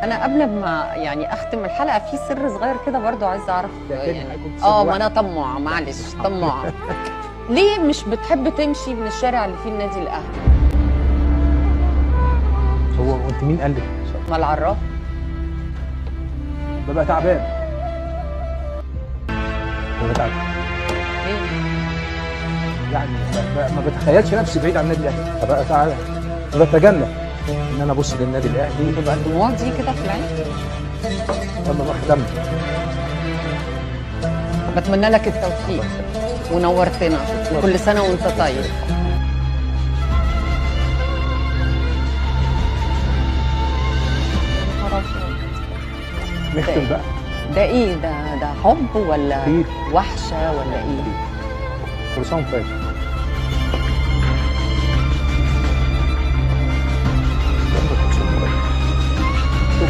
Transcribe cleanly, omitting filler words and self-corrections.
انا قبل ما يعني اختم الحلقه في سر صغير كده برضو عايزه اعرف يعني ما ما انا طماعه معلش طماعه. ليه مش بتحب تمشي من الشارع اللي فيه النادي الاهلي؟ هو انت مين قال لك؟ ما العراف ببقى تعبان. ببقى تعبان ليه؟ يعني ما بتخيلش نفسي بعيد عن النادي الاهلي، فبقى تعبان. بتجنب ان انا ابص للنادي الاهلي. تبقى الدموع دي كده في العين. لما بهتم. بتمنى لك التوفيق ونورتنا، وكل سنه وانت طيب. نختم بقى. ده ايه ده حب ولا أكيد. وحشه ولا ايه؟ كل سنه وانت طيب.